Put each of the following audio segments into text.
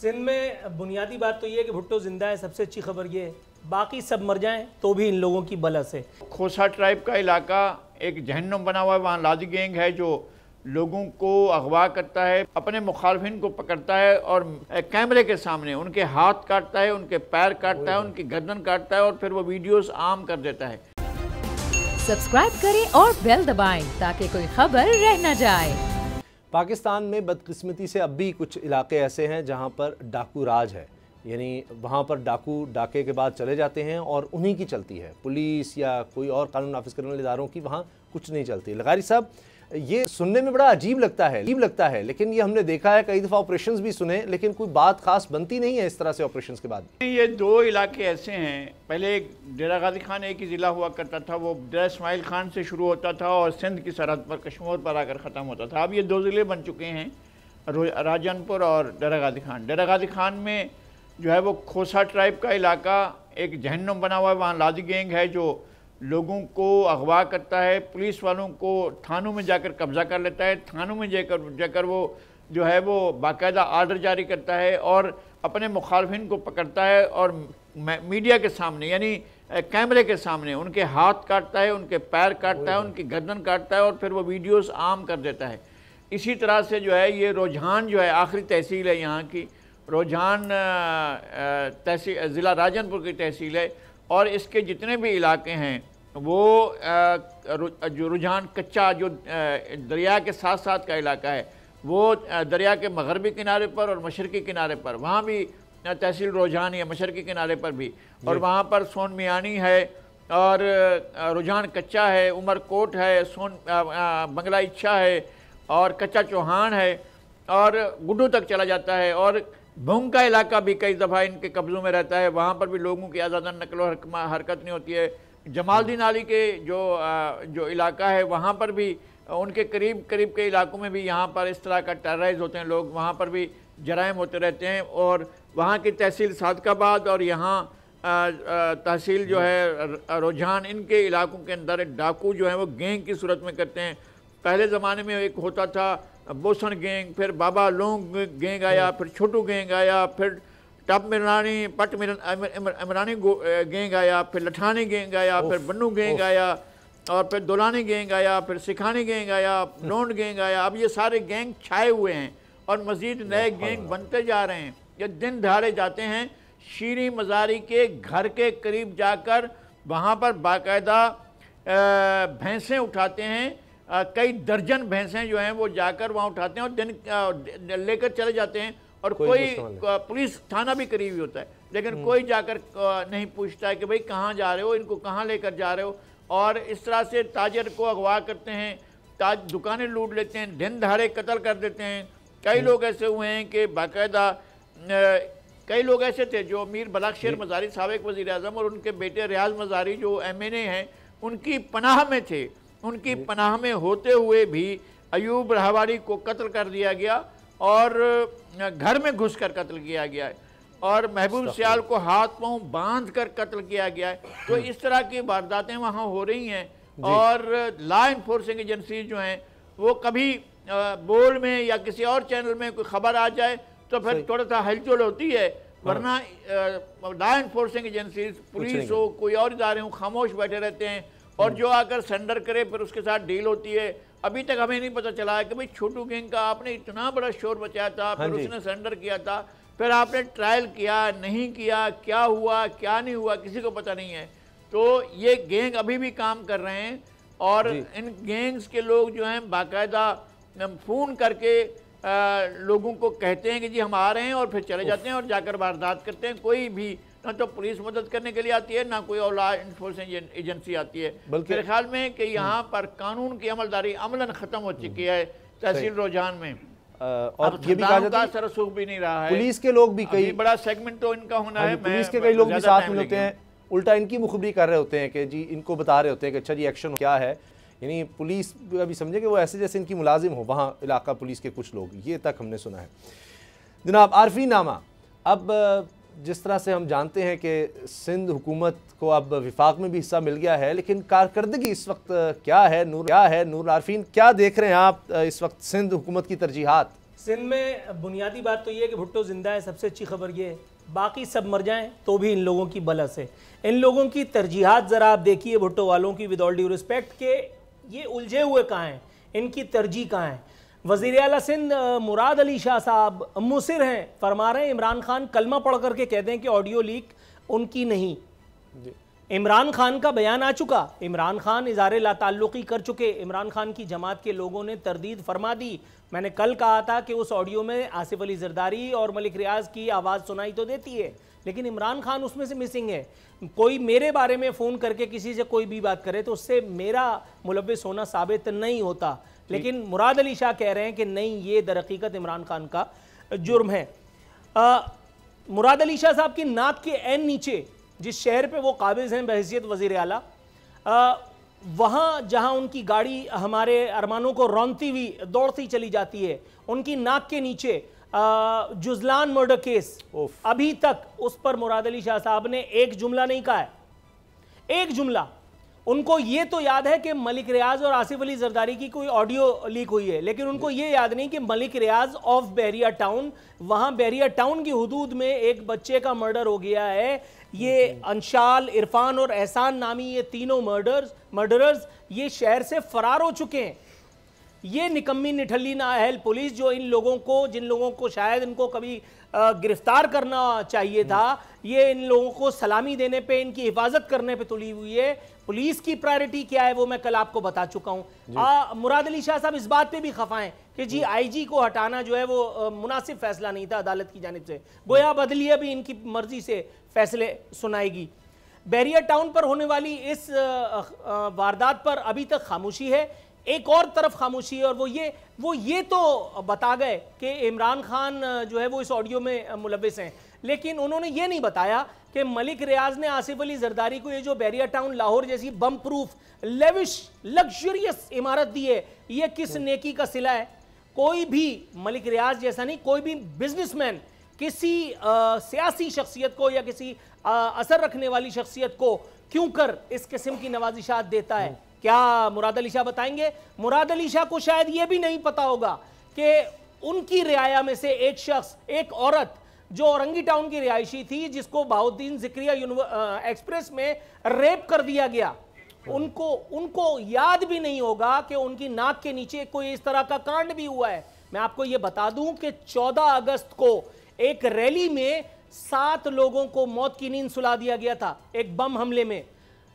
सिंध में बुनियादी बात तो ये है कि भुट्टो जिंदा है, सबसे अच्छी खबर ये है। बाकी सब मर जाएं तो भी इन लोगों की बलस है। खोसा ट्राइब का इलाका एक जहन्नुम बना हुआ है। वहाँ लादी गैंग है जो लोगों को अगवा करता है, अपने मुखालफिन को पकड़ता है और कैमरे के सामने उनके हाथ काटता है, उनके पैर काटता है, उनकी गर्दन काटता है और फिर वो वीडियोस आम कर देता है। सब्सक्राइब करें और बेल दबाएं ताकि कोई खबर रह न जाए। पाकिस्तान में बदकिस्मती से अब भी कुछ इलाके ऐसे हैं जहां पर डाकू राज है, यानी वहां पर डाकू डाके के बाद चले जाते हैं और उन्हीं की चलती है। पुलिस या कोई और कानून नाफिज करने वाले इदारों की वहां कुछ नहीं चलती। लगारी साहब, ये सुनने में बड़ा अजीब लगता है, लेकिन ये हमने देखा है कई दफ़ा ऑपरेशंस भी सुने, लेकिन कोई बात खास बनती नहीं है इस तरह से ऑपरेशंस के बाद। ये दो इलाके ऐसे हैं, पहले एक डेरा गाजी खान एक ही ज़िला हुआ करता था, वो डेरा इस्माइल खान से शुरू होता था और सिंध की सरहद पर कश्मीर पर आकर ख़त्म होता था। अब ये दो ज़िले बन चुके हैं, राजनपुर और डेरा गाजी खान। डेरा गाजी खान में जो है वो खोसा ट्राइब का इलाका एक जहन्नुम बना हुआ है। वहाँ लादी गैंग है जो लोगों को अगवा करता है, पुलिस वालों को थानों में जाकर कब्ज़ा कर लेता है, थानों में जाकर वो जो है वो बाकायदा आर्डर जारी करता है और अपने मुखालफिन को पकड़ता है और मीडिया के सामने यानी कैमरे के सामने उनके हाथ काटता है, उनके पैर काटता है, उनकी गर्दन काटता है और फिर वो वीडियोस आम कर देता है। इसी तरह से जो है ये रुझान जो है, आखिरी तहसील है यहाँ की, रुझान तहसील ज़िला राजनपुर की तहसील है और इसके जितने भी इलाके हैं वो जो रुझान कच्चा जो दरिया के साथ साथ का इलाका है, वो दरिया के मगरबी किनारे पर और मशरकी किनारे पर, वहाँ भी तहसील रुझान या मशरकी किनारे पर भी, और वहाँ पर सोन मियानी है और रुझान कच्चा है, उमरकोट है, सोन बंगला इच्छा है और कच्चा चौहान है और गुड्डू तक चला जाता है और भूंग का इलाका भी कई दफ़ा इनके कब्ज़ों में रहता है। वहाँ पर भी लोगों की आज़ादाना नकलो हरकत नहीं होती है। जमालदीन आली के जो इलाका है वहाँ पर भी उनके करीब के इलाकों में भी यहाँ पर इस तरह का टेरराइज होते हैं लोग, वहाँ पर भी जराइम होते रहते हैं। और वहाँ की तहसील सादकाबाद और यहाँ तहसील जो है रुझान, इनके इलाकों के अंदर डाकू जो है वो गैंग की सूरत में करते हैं। पहले ज़माने में एक होता था बोसन गैंग, फिर बाबा लोंग गैंग आया, फिर छोटू गैंग आया, फिर टप मिरानी पट इमरानी गैंग आया, फिर लठानी गैंग आया, फिर बन्नू गैंग आया और फिर दुलानी गैंग आया, फिर सिखानी गैंग आया, लोंड गैंग आया। अब ये सारे गैंग छाए हुए हैं और मज़ीद नए गैंग बनते जा रहे हैं। ये दिन दहाड़े जाते हैं, शीरी मज़ारी के घर के करीब जाकर वहाँ पर बाकायदा भैंसें उठाते हैं, कई दर्जन भैंसें जो हैं वो जाकर वहाँ उठाते हैं और दिन लेकर चले जाते हैं और कोई पुलिस थाना भी करीब ही होता है, लेकिन कोई जाकर नहीं पूछता है कि भाई कहाँ जा रहे हो, इनको कहाँ लेकर जा रहे हो। और इस तरह से ताजर को अगवा करते हैं, दुकानें लूट लेते हैं, दिन दहाड़े कत्ल कर देते हैं। कई लोग ऐसे हुए हैं कि बाकायदा कई लोग ऐसे थे जो मीर बलाकशेर मज़ारी साबिक़ वज़ीर आज़म और उनके बेटे रियाज मज़ारी जो MNA हैं उनकी पनाह में थे। उनकी पनाह में होते हुए भी अयूब रहवारी को कत्ल कर दिया गया और घर में घुसकर कत्ल किया गया है और महबूब सियाल को हाथ पांव बांध कर कत्ल किया गया है। तो इस तरह की वारदातें वहाँ हो रही हैं और लॉ इन्फोर्सिंग एजेंसी जो हैं वो कभी बोल में या किसी और चैनल में कोई खबर आ जाए तो फिर थोड़ा सा हलचल होती है, वरना लॉ इन्फोर्सिंग एजेंसी, पुलिस हो, कोई और इदारे हो, खामोश बैठे रहते हैं और जो आकर सरेंडर करे फिर उसके साथ डील होती है। अभी तक हमें नहीं पता चला है कि भाई छोटू गैंग का आपने इतना बड़ा शोर मचाया था, फिर उसने सरेंडर किया था, फिर आपने ट्रायल किया नहीं किया, क्या हुआ क्या नहीं हुआ किसी को पता नहीं है। तो ये गैंग अभी भी काम कर रहे हैं और इन गैंग्स के लोग जो हैं बाकायदा फ़ोन करके लोगों को कहते हैं कि जी हम आ रहे हैं और फिर चले जाते हैं और जाकर वारदात करते हैं। कोई भी ना तो पुलिस मदद करने के लिए आती है, ना कोई और लॉ इन्फोर्सिंग एजेंसी आती है। मेरे ख्याल में कि यहाँ पर कानून की अमलदारी अमलन ख़त्म हो चुकी है तहसील रुझान में और ये भी कहा सरसूख भी नहीं रहा है। पुलिस के लोग भी कई बड़ा सेगमेंट तो इनका होना है, पुलिस के कई लोग भी साथ में होते हैं, उल्टा इनकी मुखबरी कर रहे होते हैं कि जी इनको बता रहे होते हैं कि अच्छा जी एक्शन क्या है। यानी पुलिस अभी समझे कि वो ऐसे जैसे इनकी मुलाजिम हो वहाँ इलाका पुलिस के कुछ लोग, ये तक हमने सुना है। जनाब आरफी नामा, अब जिस तरह से हम जानते हैं कि सिंध हुकूमत को अब विफाक में भी हिस्सा मिल गया है, लेकिन कारकर्दगी इस वक्त क्या है? नूर आरफीन, क्या देख रहे हैं आप इस वक्त सिंध हुकूमत की तरजीहात सिंध में बुनियादी बात तो ये है कि भुट्टो जिंदा है, सबसे अच्छी खबर ये है। बाकी सब मर जाएं तो भी इन लोगों की बलस है। इन लोगों की तरजीहात ज़रा आप देखिए भुट्टो वालों की, विद ऑल ड्यू रिस्पेक्ट, के ये उलझे हुए कहाँ हैं, इनकी तरजीह कहाँ है। वज़ीर आला सिंध मुराद अली शाह साहब मुसिर हैं, फरमा रहे हैं इमरान खान कलमा पढ़ करके कह दें कि ऑडियो लीक उनकी नहीं। इमरान खान का बयान आ चुका, इमरान खान इज़हार लाताल्लुक़ी कर चुके, इमरान खान की जमात के लोगों ने तरदीद फरमा दी। मैंने कल कहा था कि उस ऑडियो में आसिफ अली जरदारी और मलिक रियाज की आवाज़ सुनाई तो देती है, लेकिन इमरान खान उसमें से मिसिंग है। कोई मेरे बारे में फ़ोन करके किसी से कोई भी बात करे तो उससे मेरा मुलव्विस होना साबित नहीं होता, लेकिन मुराद अली शाह कह रहे हैं कि नहीं, ये दरहकीकत इमरान खान का जुर्म है। मुराद अली शाह साहब की नाक के ऐन नीचे जिस शहर पे वो काबिज़ हैं बहैसियत वज़ीर आला, वहाँ जहाँ उनकी गाड़ी हमारे अरमानों को रौनती हुई दौड़ती चली जाती है, उनकी नाक के नीचे जुजलान मर्डर केस, अभी तक उस पर मुराद अली शाह साहब ने एक जुमला नहीं कहा है, एक जुमला। उनको ये तो याद है कि मलिक रियाज और आसिफ अली जरदारी की कोई ऑडियो लीक हुई है, लेकिन उनको ये याद नहीं कि मलिक रियाज ऑफ बहरिया टाउन, वहाँ बहरिया टाउन की हुदूद में एक बच्चे का मर्डर हो गया है। ये अंशाल, इरफान और एहसान नामी ये तीनों मर्डरर्स ये शहर से फरार हो चुके हैं। ये निकम्मी निठल्ली नाअहल पुलिस जो इन लोगों को, जिन लोगों को शायद इनको कभी गिरफ्तार करना चाहिए था, ये इन लोगों को सलामी देने पे, इनकी हिफाजत करने पे तुली हुई है। पुलिस की प्रायोरिटी क्या है वो मैं कल आपको बता चुका हूँ। मुराद अली शाह साहब इस बात पे भी खफा हैं कि जी आईजी को हटाना जो है वो मुनासिब फैसला नहीं था अदालत की जानिब से, गोया बदलिया भी इनकी मर्जी से फैसले सुनाएगी। बहरिया टाउन पर होने वाली इस वारदात पर अभी तक खामोशी है। एक और तरफ खामोशी है और वो ये तो बता गए कि इमरान खान जो है वो इस ऑडियो में मुलव्विस हैं, लेकिन उन्होंने ये नहीं बताया कि मलिक रियाज ने आसिफ अली जरदारी को ये जो बहरिया टाउन लाहौर जैसी बम प्रूफ लेविश लग्जरियस इमारत दी है, ये किस नेकी का सिला है। कोई भी मलिक रियाज जैसा नहीं, कोई भी बिजनेसमैन किसी सियासी शख्सियत को या किसी असर रखने वाली शख्सियत को क्यों कर इस किस्म की नवाजिशात देता है। क्या मुराद अली शाह बताएंगे? मुराद अली शाह को शायद यह भी नहीं पता होगा कि उनकी रियाया में से एक शख्स, एक औरत जो औरंगी टाउन की रिहायशी थी, जिसको बहाउद्दीन जिक्रिया एक्सप्रेस में रेप कर दिया गया, उनको याद भी नहीं होगा कि उनकी नाक के नीचे कोई इस तरह का कांड भी हुआ है। मैं आपको यह बता दूं कि 14 अगस्त को एक रैली में 7 लोगों को मौत की नींद सुला दिया गया था एक बम हमले में।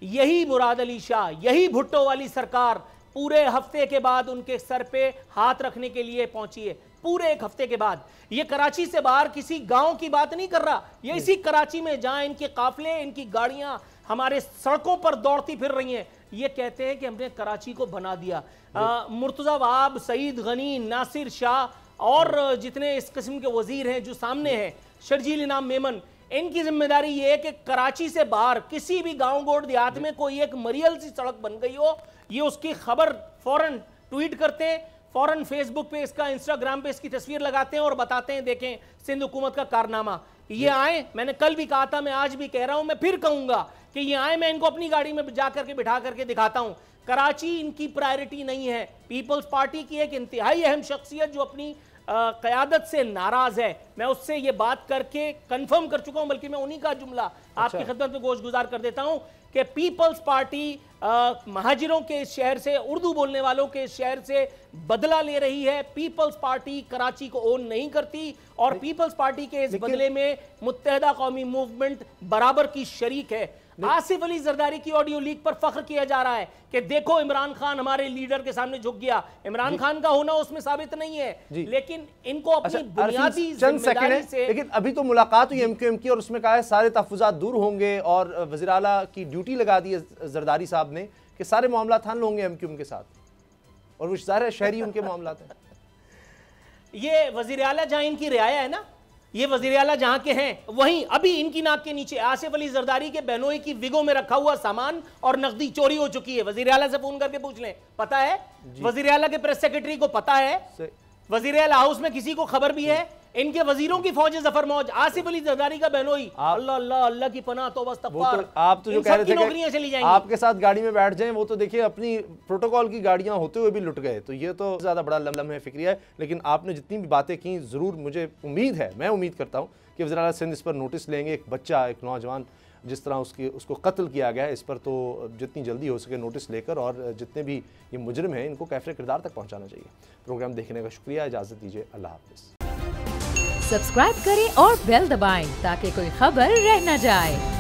यही मुराद अली शाह, यही भुट्टो वाली सरकार पूरे हफ्ते के बाद उनके सर पे हाथ रखने के लिए पहुंची है। पूरे एक हफ्ते के बाद ये कराची से बाहर किसी गांव की बात नहीं कर रहा, ये इसी कराची में जहां इनके काफले, इनकी गाड़ियां हमारे सड़कों पर दौड़ती फिर रही हैं, ये कहते हैं कि हमने कराची को बना दिया। मुर्तजा वहाब, सईद गनी, नासिर शाह और जितने इस किस्म के वजीर हैं जो सामने हैं, शर्जील इनाम मेमन, इनकी जिम्मेदारी ये है कि कराची से बाहर किसी भी गांव गोड़ देहात में कोई एक मरियल सी सड़क बन गई हो, ये उसकी खबर फौरन ट्वीट करते हैं, फौरन फेसबुक पे इसका, इंस्टाग्राम पे इसकी तस्वीर लगाते हैं और बताते हैं देखें सिंध हुकूमत का कारनामा। ये आए, मैंने कल भी कहा था, मैं आज भी कह रहा हूं, मैं फिर कहूंगा कि ये आए, मैं इनको अपनी गाड़ी में जा करके बिठा करके दिखाता हूं। कराची इनकी प्रायोरिटी नहीं है। पीपल्स पार्टी की एक इंतहाई अहम शख्सियत जो अपनी क़यादत से नाराज है, मैं उससे ये बात करके कंफर्म कर चुका हूं, बल्कि मैं उन्हीं का जुमला आपकी खिदमत में गोश गुजार कर देता हूं कि पीपल्स पार्टी महाजिरों के इस शहर से, उर्दू बोलने वालों के इस शहर से बदला ले रही है। पीपल्स पार्टी कराची को ओन नहीं करती और पीपल्स पार्टी के इस बदले में मुत्तहदा कौमी मूवमेंट बराबर की शरीक है। आसिफ अली जरदारी की ऑडियो लीक पर फख्र किया जा रहा है कि देखो इमरान खान हमारे लीडर के सामने झुक गया। इमरान खान का होना उसमें साबित नहीं है, लेकिन इनको अपनी बुनियादी जिम्मेदारी से, लेकिन अभी तो मुलाकात हुई एमक्यूएम की और उसमें कहा है सारे तहफ़्फ़ुज़ात दूर होंगे और वज़ीर आला की ड्यूटी लगा दी है जरदारी साहब ने कि सारे मामला हल होंगे एमक्यूएम के साथ, और वो ज़ाहिर है शहरी उनके मामला हैं। ये वज़ीर आला जहाँ इनकी रियाया है ना, ये वज़ीर आला जहां के हैं, वहीं अभी इनकी नाक के नीचे आसिफ अली जरदारी के बहनोई की विगो में रखा हुआ सामान और नकदी चोरी हो चुकी है। वज़ीर आला से फोन करके पूछ लें, पता है? वज़ीर आला के प्रेस सेक्रेटरी को पता है, वज़ीर आला हाउस में किसी को खबर भी है। इनके वजीरों की फौज जफर मौज, आसिफ अली जरदारी का बहनोई, अल्लाह अल्लाह अल्लाह की पनाह, तौबा इस्तगफार। आप तो जो कह रहे थे नौकरियां चली जाएंगी, आपके साथ गाड़ी में बैठ जाएं, वो तो देखिए अपनी प्रोटोकॉल की गाड़ियां होते हुए भी लुट गए। तो ये तो ज़्यादा बड़ा लम्हे फिक्रिया है। लेकिन आपने जितनी भी बातें की, ज़रूर मुझे उम्मीद है, मैं उम्मीद करता हूँ कि वज़ीर आला सिंध इस पर नोटिस लेंगे। एक बच्चा, एक नौजवान जिस तरह उसको कत्ल किया गया है, इस पर तो जितनी जल्दी हो सके नोटिस लेकर और जितने भी ये मुजरिम हैं इनको कैफ़रे किरदार तक पहुंचाना चाहिए। प्रोग्राम देखने का शुक्रिया, इजाज़त दीजिए, अल्लाह हाफ़िज़। सब्सक्राइब करें और बेल दबाएं ताकि कोई खबर रह न जाए।